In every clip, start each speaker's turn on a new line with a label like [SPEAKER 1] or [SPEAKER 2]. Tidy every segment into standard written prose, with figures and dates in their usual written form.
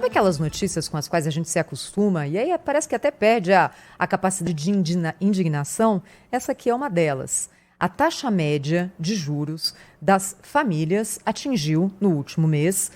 [SPEAKER 1] Sabe aquelas notícias com as quais a gente se acostuma e aí parece que até perde a capacidade de indignação? Essa aqui é uma delas. A taxa média de juros das famílias atingiu, no último mês,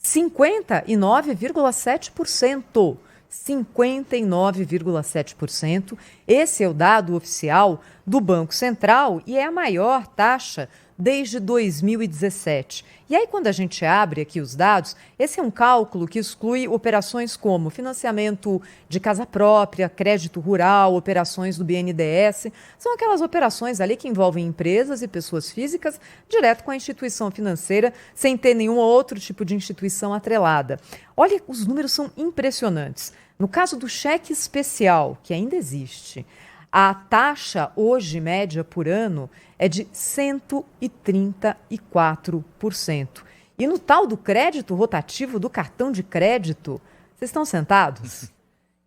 [SPEAKER 1] 59,7%. 59,7%. Esse é o dado oficial do Banco Central e é a maior taxa desde 2017. E aí, quando a gente abre aqui os dados, esse é um cálculo que exclui operações como financiamento de casa própria, crédito rural, operações do BNDES. São aquelas operações ali que envolvem empresas e pessoas físicas direto com a instituição financeira, sem ter nenhum outro tipo de instituição atrelada. Olha, os números são impressionantes. No caso do cheque especial, que ainda existe, a taxa hoje média por ano é de 134%. E no tal do crédito rotativo do cartão de crédito, vocês estão sentados?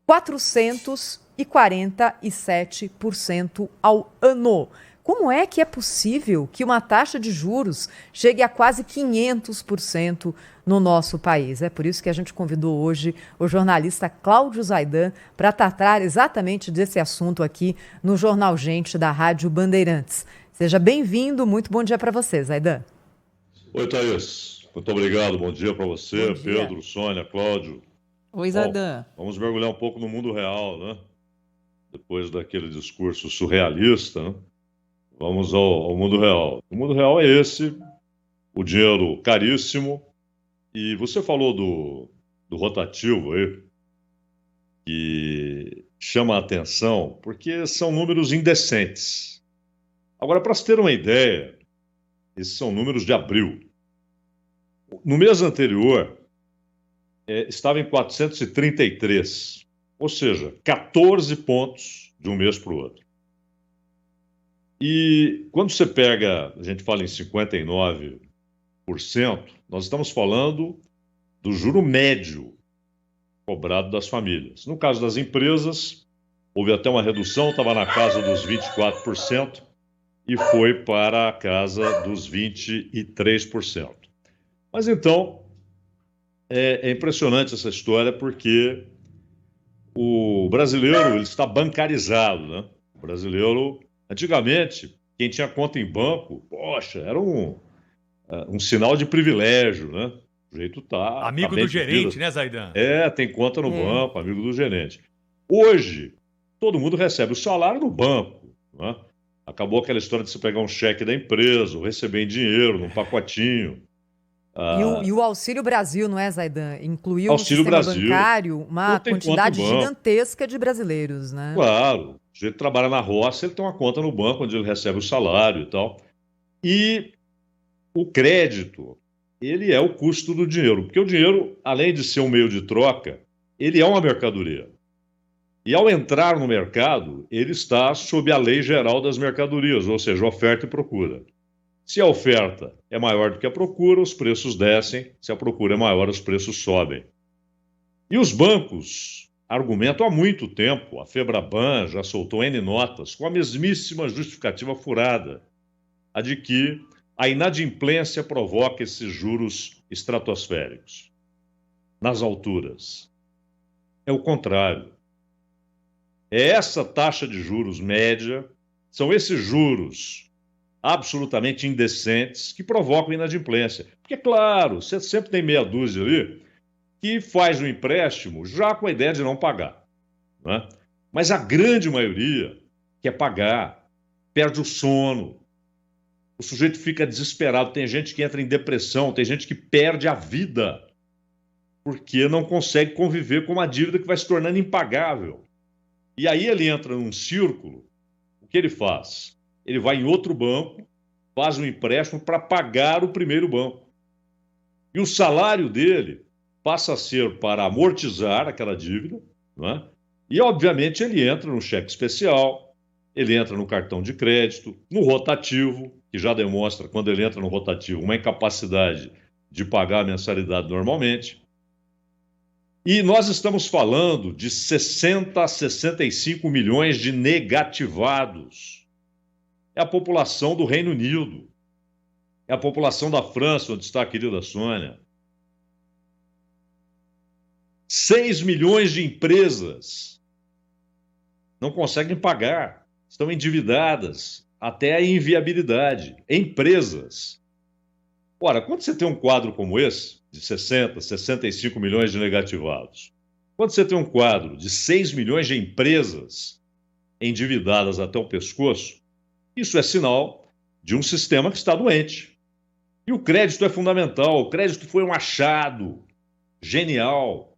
[SPEAKER 1] 447% ao ano. Como é que é possível que uma taxa de juros chegue a quase 500% no nosso país? É por isso que a gente convidou hoje o jornalista Cláudio Zaidan para tratar exatamente desse assunto aqui no Jornal Gente da Rádio Bandeirantes. Seja bem-vindo, muito bom dia para você, Zaidan.
[SPEAKER 2] Oi, Thaís. Muito obrigado, bom dia para você,
[SPEAKER 1] Bom dia.
[SPEAKER 2] Pedro, Sônia, Cláudio.
[SPEAKER 3] Oi, Zaidan.
[SPEAKER 2] Vamos mergulhar um pouco no mundo real, né? Depois daquele discurso surrealista, né? Vamos ao mundo real. O mundo real é esse, o dinheiro caríssimo. E você falou do rotativo aí, que chama a atenção, porque são números indecentes. Agora, para se ter uma ideia, esses são números de abril. No mês anterior, estava em 433, ou seja, 14 pontos de um mês para o outro. E quando você pega, a gente fala em 59%, nós estamos falando do juro médio cobrado das famílias. No caso das empresas, houve até uma redução, estava na casa dos 24% e foi para a casa dos 23%. Mas então, é impressionante essa história porque o brasileiro ele está bancarizado, né? O brasileiro, antigamente, quem tinha conta em banco, poxa, era um sinal de privilégio, né? O jeito tá
[SPEAKER 4] amigo do gerente, né, Zaidan?
[SPEAKER 2] Tem conta no banco, amigo do gerente. Hoje, todo mundo recebe o salário no banco, né? Acabou aquela história de você pegar um cheque da empresa, ou receber em dinheiro, num pacotinho.
[SPEAKER 1] E o Auxílio Brasil, não é, Zaidan? Incluiu
[SPEAKER 2] Auxílio
[SPEAKER 1] no sistema
[SPEAKER 2] Brasil.
[SPEAKER 1] bancário uma
[SPEAKER 2] Tem
[SPEAKER 1] quantidade
[SPEAKER 2] conta no banco.
[SPEAKER 1] gigantesca de brasileiros, né?
[SPEAKER 2] Claro, o sujeito trabalha na roça, ele tem uma conta no banco onde ele recebe o salário e tal. E o crédito, ele é o custo do dinheiro, porque o dinheiro, além de ser um meio de troca, ele é uma mercadoria. E ao entrar no mercado, ele está sob a lei geral das mercadorias, ou seja, oferta e procura. Se a oferta é maior do que a procura, os preços descem, se a procura é maior, os preços sobem. E os bancos argumentam há muito tempo, a Febraban já soltou N notas, com a mesmíssima justificativa furada, a de que a inadimplência provoca esses juros estratosféricos, nas alturas. É o contrário. É essa taxa de juros média, são esses juros absolutamente indecentes que provocam inadimplência. Porque, claro, você sempre tem meia dúzia ali que faz o empréstimo já com a ideia de não pagar, né? Mas a grande maioria quer pagar, perde o sono, o sujeito fica desesperado, tem gente que entra em depressão, tem gente que perde a vida porque não consegue conviver com uma dívida que vai se tornando impagável. E aí ele entra num círculo, o que ele faz? Ele vai em outro banco, faz um empréstimo para pagar o primeiro banco. E o salário dele passa a ser para amortizar aquela dívida, não é? E, obviamente, ele entra no cheque especial, ele entra no cartão de crédito, no rotativo, que já demonstra, quando ele entra no rotativo, uma incapacidade de pagar a mensalidade normalmente. E nós estamos falando de 60 a 65 milhões de negativados. É a população do Reino Unido. É a população da França, onde está a querida Sônia. 6 milhões de empresas não conseguem pagar, estão endividadas até a inviabilidade. Empresas. Ora, quando você tem um quadro como esse, de 60, 65 milhões de negativados, quando você tem um quadro de 6 milhões de empresas endividadas até o pescoço, isso é sinal de um sistema que está doente. E o crédito é fundamental. O crédito foi um achado genial,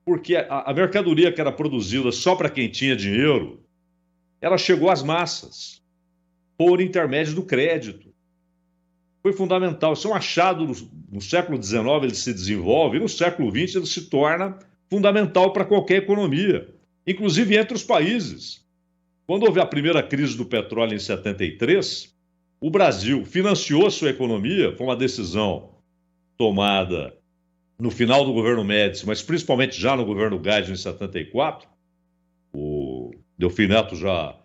[SPEAKER 2] porque a mercadoria que era produzida só para quem tinha dinheiro, ela chegou às massas por intermédio do crédito. Foi fundamental. Isso é um achado no século XIX, ele se desenvolve, e no século XX ele se torna fundamental para qualquer economia, inclusive entre os países. Quando houve a primeira crise do petróleo em 73, o Brasil financiou sua economia, foi uma decisão tomada no final do governo Médici, mas principalmente já no governo Geisel em 74. O Delfim Neto já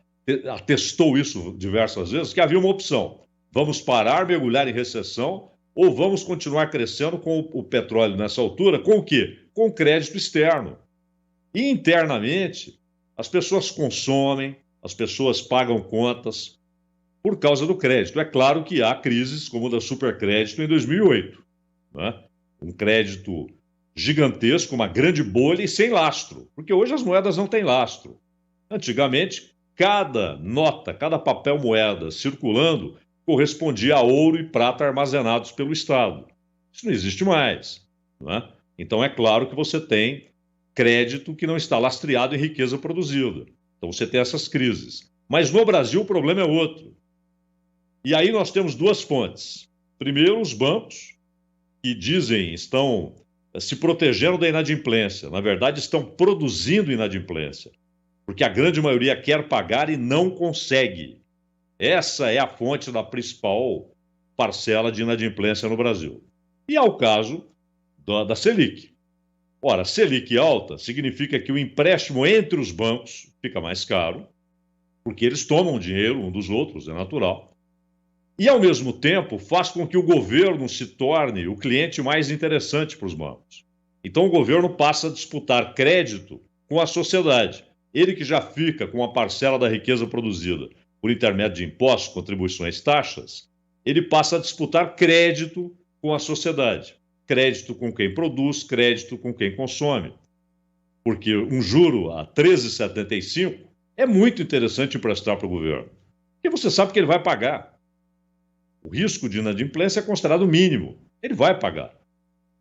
[SPEAKER 2] atestou isso diversas vezes, que havia uma opção: vamos parar, mergulhar em recessão, ou vamos continuar crescendo com o petróleo nessa altura, com o quê? Com crédito externo. E internamente, as pessoas consomem, as pessoas pagam contas por causa do crédito. É claro que há crises como a da Supercrédito em 2008, né? Um crédito gigantesco, uma grande bolha e sem lastro, porque hoje as moedas não têm lastro. Antigamente, cada nota, cada papel moeda circulando correspondia a ouro e prata armazenados pelo Estado. Isso não existe mais, né? Então é claro que você tem crédito que não está lastreado em riqueza produzida. Então você tem essas crises. Mas no Brasil o problema é outro. E aí nós temos duas fontes. Primeiro, os bancos, que dizem estão se protegendo da inadimplência. Na verdade, estão produzindo inadimplência, porque a grande maioria quer pagar e não consegue. Essa é a fonte da principal parcela de inadimplência no Brasil. E há o caso da Selic. Ora, Selic alta significa que o empréstimo entre os bancos fica mais caro, porque eles tomam dinheiro um dos outros, é natural. E, ao mesmo tempo, faz com que o governo se torne o cliente mais interessante para os bancos. Então, o governo passa a disputar crédito com a sociedade. Ele que já fica com uma parcela da riqueza produzida por intermédio de impostos, contribuições, taxas, ele passa a disputar crédito com a sociedade. Crédito com quem produz, crédito com quem consome. Porque um juro a 13,75 é muito interessante emprestar para o governo, porque você sabe que ele vai pagar. O risco de inadimplência é considerado mínimo. Ele vai pagar.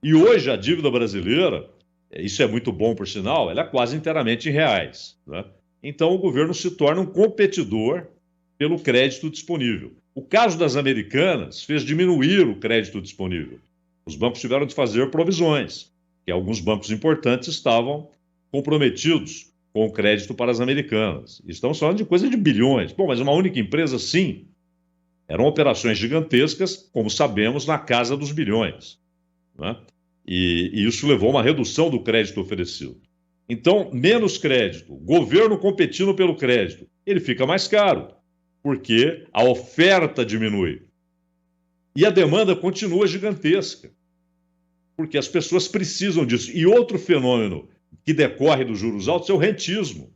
[SPEAKER 2] E hoje a dívida brasileira, isso é muito bom por sinal, ela é quase inteiramente em reais, né? Então o governo se torna um competidor pelo crédito disponível. O caso das Americanas fez diminuir o crédito disponível. Os bancos tiveram de fazer provisões, que alguns bancos importantes estavam comprometidos com o crédito para as Americanas. Estamos falando de coisa de bilhões. Bom, mas uma única empresa, sim. Eram operações gigantescas, como sabemos, na casa dos bilhões, né? E isso levou a uma redução do crédito oferecido. Então, menos crédito, governo competindo pelo crédito, ele fica mais caro, porque a oferta diminui. E a demanda continua gigantesca, porque as pessoas precisam disso. E outro fenômeno que decorre dos juros altos é o rentismo.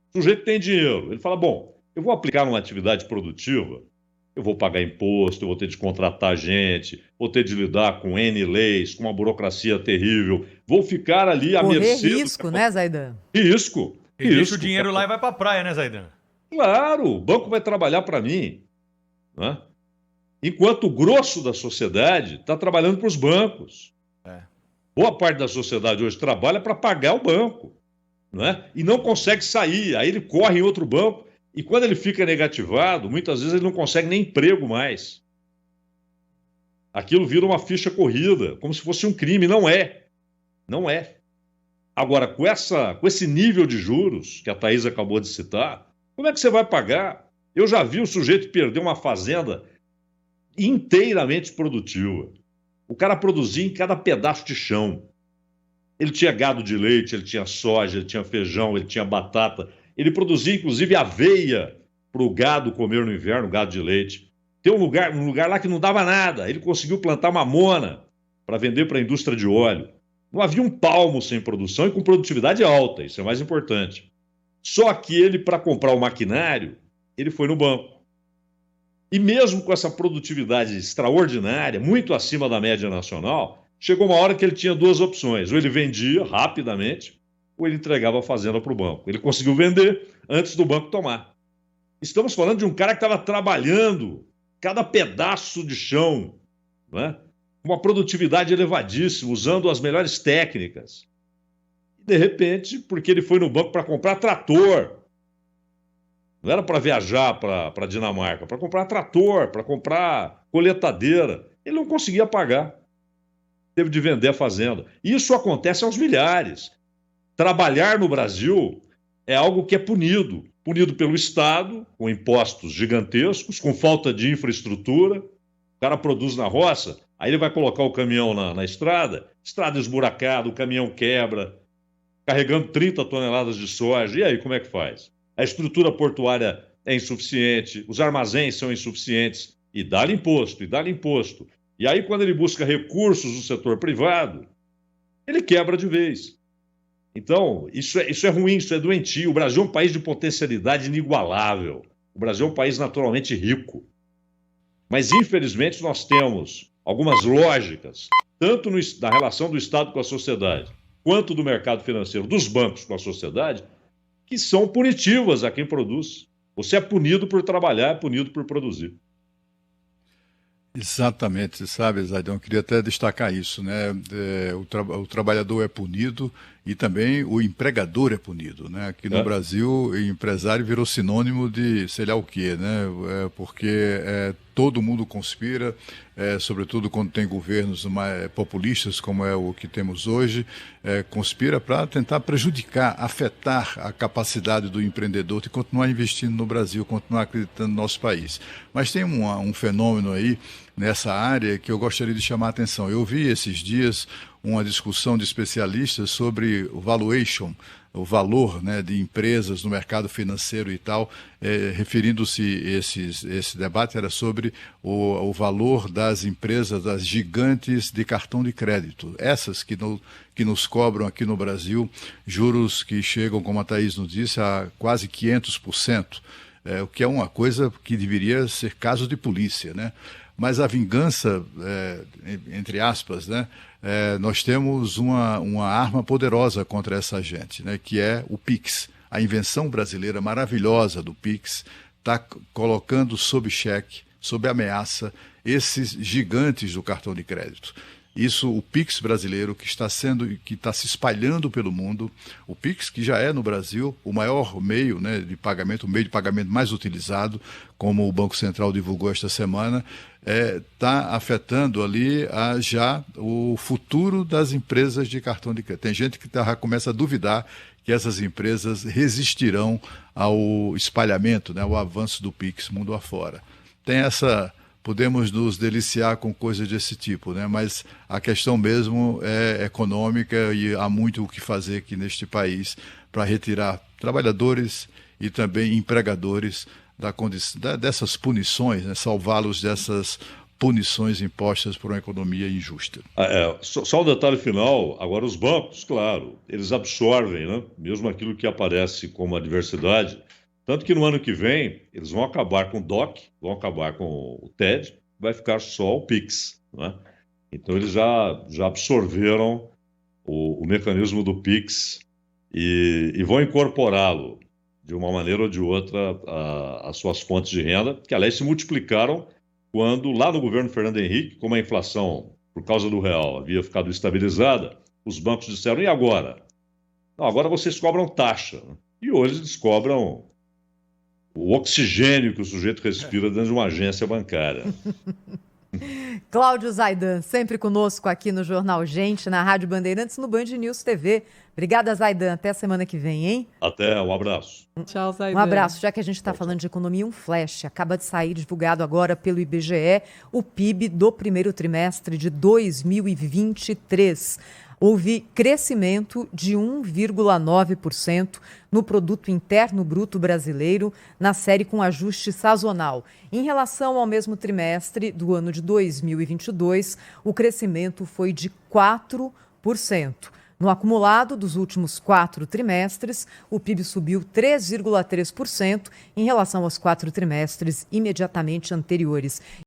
[SPEAKER 2] O sujeito tem dinheiro, ele fala, bom, eu vou aplicar numa atividade produtiva, eu vou pagar imposto, eu vou ter de contratar gente, vou ter de lidar com N leis, com uma burocracia terrível, vou ficar ali à mercê...
[SPEAKER 1] Correr risco, né, Zaidan?
[SPEAKER 2] Risco.
[SPEAKER 3] E deixa o dinheiro lá e vai para a praia, né, Zaidan?
[SPEAKER 2] Claro, o banco vai trabalhar para mim, né? Enquanto o grosso da sociedade está trabalhando para os bancos. Boa parte da sociedade hoje trabalha para pagar o banco, né? E não consegue sair, aí ele corre em outro banco, e quando ele fica negativado, muitas vezes ele não consegue nem emprego mais. Aquilo vira uma ficha corrida, como se fosse um crime. Não é. Não é. Agora, com esse nível de juros que a Thaís acabou de citar, como é que você vai pagar? Eu já vi o sujeito perder uma fazenda inteiramente produtiva. O cara produzia em cada pedaço de chão. Ele tinha gado de leite, ele tinha soja, ele tinha feijão, ele tinha batata. Ele produzia, inclusive, aveia para o gado comer no inverno, gado de leite. Tem um lugar lá que não dava nada. Ele conseguiu plantar mamona para vender para a indústria de óleo. Não havia um palmo sem produção e com produtividade alta, isso é mais importante. Só que ele, para comprar o maquinário, ele foi no banco. E mesmo com essa produtividade extraordinária, muito acima da média nacional, chegou uma hora que ele tinha duas opções. Ou ele vendia rapidamente, ou ele entregava a fazenda para o banco. Ele conseguiu vender antes do banco tomar. Estamos falando de um cara que estava trabalhando cada pedaço de chão, né? Uma produtividade elevadíssima, usando as melhores técnicas. E, de repente, porque ele foi no banco para comprar trator, não era para viajar para a Dinamarca, para comprar trator, para comprar coletadeira, ele não conseguia pagar. Teve de vender a fazenda. Isso acontece aos milhares. Trabalhar no Brasil é algo que é punido. Punido pelo Estado, com impostos gigantescos, com falta de infraestrutura. O cara produz na roça, aí ele vai colocar o caminhão na estrada esburacada, o caminhão quebra, carregando 30 toneladas de soja. E aí, como é que faz? A estrutura portuária é insuficiente, os armazéns são insuficientes, e dá-lhe imposto, e dá-lhe imposto. E aí, quando ele busca recursos do setor privado, ele quebra de vez. Então, isso é ruim, isso é doentio. O Brasil é um país de potencialidade inigualável. O Brasil é um país naturalmente rico. Mas, infelizmente, nós temos algumas lógicas, tanto na relação do Estado com a sociedade, quanto do mercado financeiro, dos bancos com a sociedade, que são punitivas a quem produz. Você é punido por trabalhar, é punido por produzir.
[SPEAKER 4] Exatamente, sabe, Zaidão, eu queria até destacar isso, né? O trabalhador é punido e também o empregador é punido, né? Aqui no Brasil, o empresário virou sinônimo de sei lá o quê, né? Porque todo mundo conspira, sobretudo quando tem governos mais populistas, como é o que temos hoje, conspira para tentar prejudicar, afetar a capacidade do empreendedor de continuar investindo no Brasil, continuar acreditando no nosso país. Mas tem um fenômeno aí nessa área que eu gostaria de chamar a atenção. Eu vi esses dias uma discussão de especialistas sobre o valuation, o valor, né, de empresas no mercado financeiro e tal, referindo-se, esse debate era sobre o valor das empresas, das gigantes de cartão de crédito, essas que nos cobram aqui no Brasil juros que chegam, como a Thaís nos disse, a quase 500%, o que é uma coisa que deveria ser caso de polícia, né? Mas a vingança, entre aspas, né, nós temos uma arma poderosa contra essa gente, né, que é o Pix. A invenção brasileira maravilhosa do Pix está colocando sob cheque, sob ameaça, esses gigantes do cartão de crédito. Isso, o Pix brasileiro, que está se espalhando pelo mundo, o Pix, que já é no Brasil o maior meio, né, de pagamento, o meio de pagamento mais utilizado, como o Banco Central divulgou esta semana, está afetando ali já o futuro das empresas de cartão de crédito. Tem gente que já começa a duvidar que essas empresas resistirão ao espalhamento, né, ao avanço do Pix mundo afora. Podemos nos deliciar com coisas desse tipo, né? Mas a questão mesmo é econômica e há muito o que fazer aqui neste país para retirar trabalhadores e também empregadores dessas punições, né? Salvá-los dessas punições impostas por uma economia injusta.
[SPEAKER 2] Só um detalhe final, agora os bancos, claro, eles absorvem, né? Mesmo aquilo que aparece como adversidade. Tanto que no ano que vem, eles vão acabar com o DOC, vão acabar com o TED, vai ficar só o PIX, né? Então, eles já absorveram o mecanismo do PIX e vão incorporá-lo, de uma maneira ou de outra, às suas fontes de renda, que, aliás, se multiplicaram quando, lá no governo Fernando Henrique, como a inflação, por causa do real, havia ficado estabilizada, os bancos disseram, e agora? Não, agora vocês cobram taxa. E hoje eles cobram o oxigênio que o sujeito respira dentro de uma agência bancária.
[SPEAKER 1] Cláudio Zaidan, sempre conosco aqui no Jornal Gente, na Rádio Bandeirantes, no Band News TV. Obrigada, Zaidan. Até a semana que vem, hein?
[SPEAKER 2] Até, um abraço.
[SPEAKER 5] Tchau, Zaidan.
[SPEAKER 1] Um abraço. Já que a gente está falando de economia, um flash. Acaba de sair, divulgado agora pelo IBGE, o PIB do primeiro trimestre de 2023. Houve crescimento de 1,9% no Produto Interno Bruto Brasileiro, na série com ajuste sazonal. Em relação ao mesmo trimestre do ano de 2022, o crescimento foi de 4,9%. No acumulado dos últimos 4 trimestres, o PIB subiu 3,3% em relação aos 4 trimestres imediatamente anteriores.